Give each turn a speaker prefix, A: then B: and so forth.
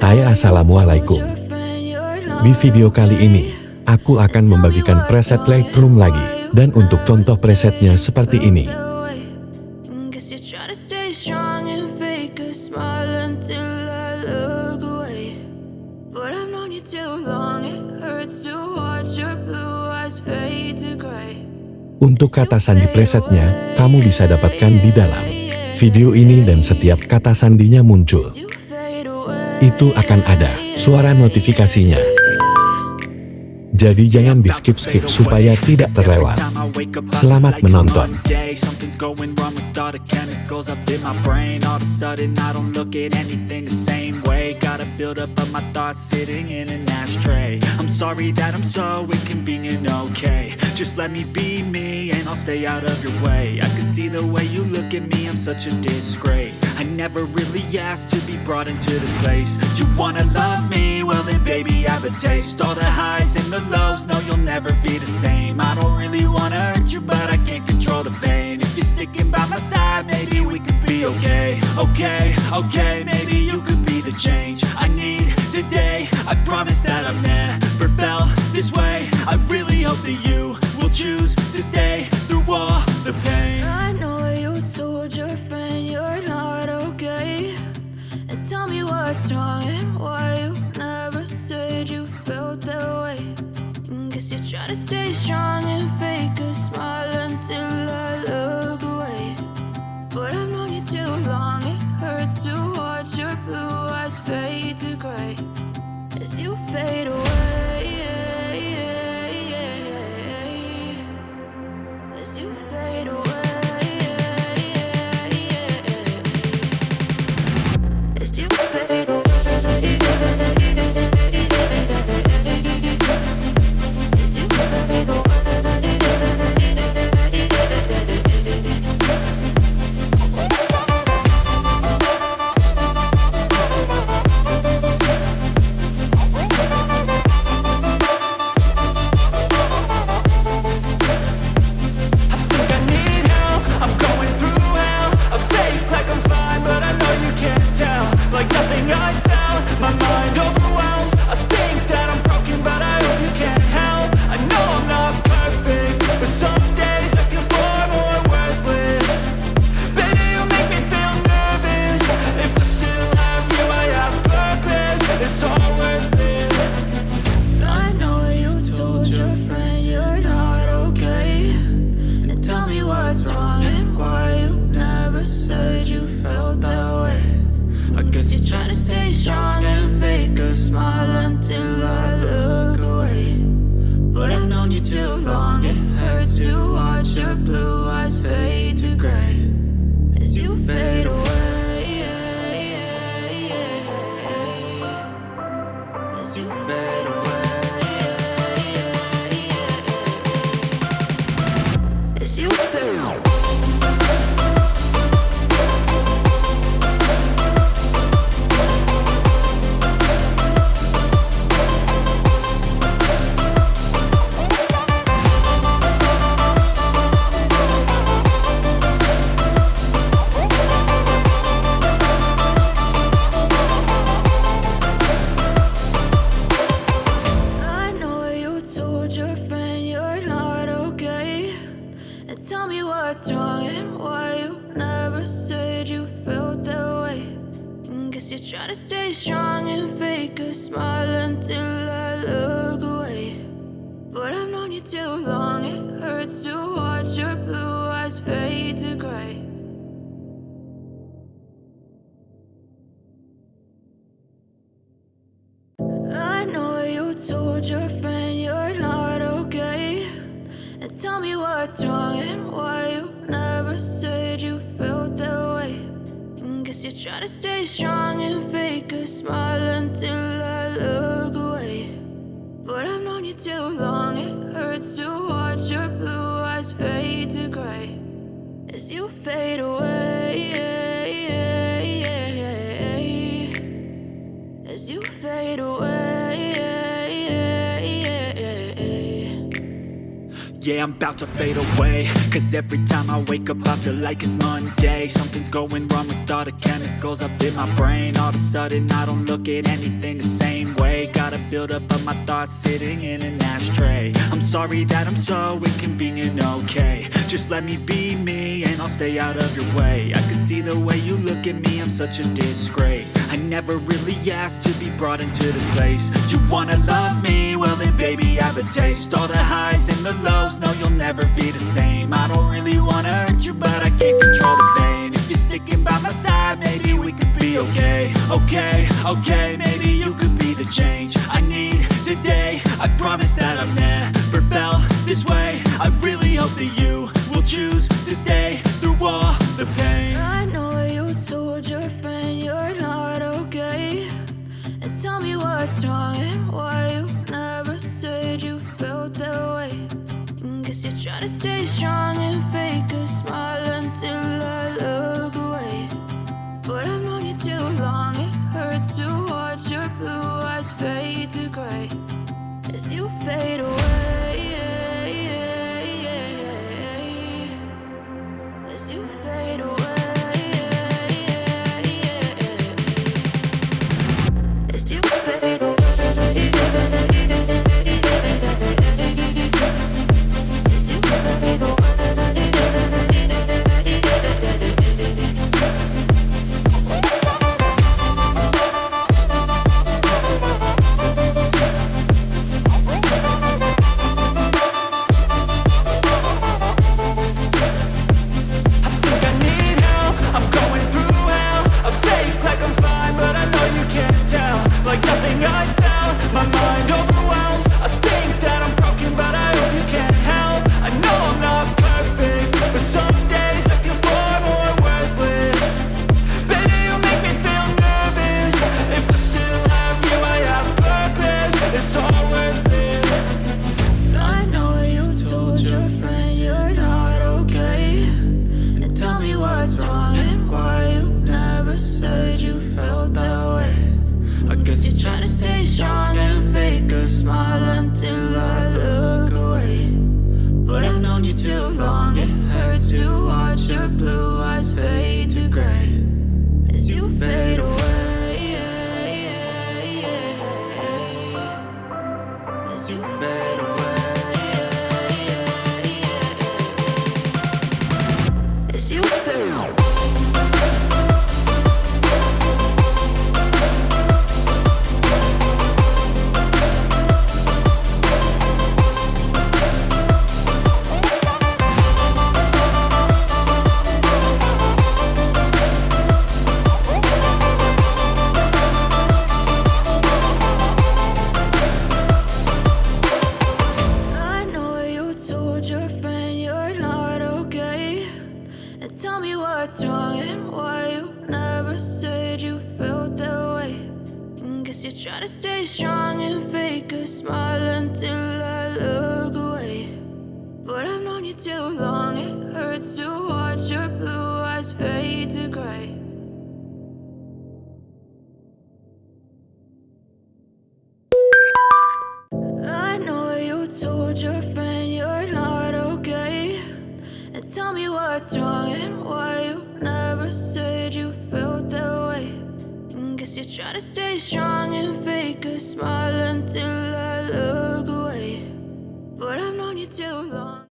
A: Hai, assalamualaikum. Di video kali ini, aku akan membagikan preset Lightroom lagi, dan untuk contoh presetnya seperti ini. Untuk kata sandi presetnya, kamu bisa dapatkan di dalam video ini dan setiap kata sandinya muncul. Itu akan ada suara notifikasinya. Jadi jangan di skip-skip supaya tidak terlewat. Selamat menonton.
B: Build up of my thoughts sitting in an ashtray. I'm sorry that I'm so inconvenient, okay. Just let me be me and I'll stay out of your way. I can see the way you look at me, I'm such a disgrace. I never really asked to be brought into this place. You wanna love me? Well then baby I have a taste. All the highs and the lows, no you'll never be the same. I don't really wanna hurt you but I can't control the pain. If you're sticking by my side, maybe we could be okay. Okay, maybe you could be the change I need today. I promise that I've never felt this way. I really hope that you will choose to stay through all the pain.
C: I know you told your friend you're not okay, and tell me what's wrong and why you never said you felt that way. Guess you're trying to stay strong and fake a smile until I look away. But I've known you too long, it hurts to watch your blue eyes fade to gray as you fade away. As you fade away. As you fade away. As you fade away.
B: Like nothing I felt, my mind overwhelms. I think that I'm broken, but I hope you can't help. I know I'm not perfect, but some days I feel far more worthless. Baby, you make me feel nervous. If I still have you, I have purpose. It's all worth it.
C: I know you told your friend you're not okay, and tell me what's wrong and why you never said you felt that way. I guess you're trying to stay strong and fake a smile until I look away. But I've known you too long, it hurts to watch your blue eyes fade to gray as you fade away. As you fade away. As you fade away. What's wrong and why you never said you felt that way. Guess you're trying to stay strong and fake a smile until I look away. But I've known you too long, it hurts to watch your blue eyes fade to gray. I know you told your friend you're not okay, and tell me what's wrong and why you never said you felt that way. Guess you're trying to stay strong and fake a smile until I look away. But I've known you too long, it hurts to watch your blue eyes fade to gray as you fade away. As you fade away.
B: Yeah, I'm about to fade away. Cause every time I wake up I feel like it's Monday. Something's going wrong with all the chemicals up in my brain. All of a sudden I don't look at anything the same way. Gotta build up of my thoughts sitting in an ashtray. I'm sorry that I'm so inconvenient, okay. Just let me be me and I'll stay out of your way. I can see the way you look at me, I'm such a disgrace. I never really asked to be brought into this place. You wanna love me? Well then baby have a taste. All the highs and the lows, no you'll never be the same. I don't really wanna hurt you but I can't control the pain. If you're sticking by my side maybe we could be okay. Okay, maybe you could be the change I need today. I promise that I've never felt this way. I really hope that you will choose to stay through all the pain.
C: I know you told your friend you're not okay, and tell me what's wrong and why you never said you felt that way. Guess you're trying to stay strong and fake a smile until I look away. But I've known you too long, it hurts to watch your blue eyes fade to gray as you fade away. As you fade away. As you fade away. Try to stay strong and fake a smile until I look away. But I've known you too long.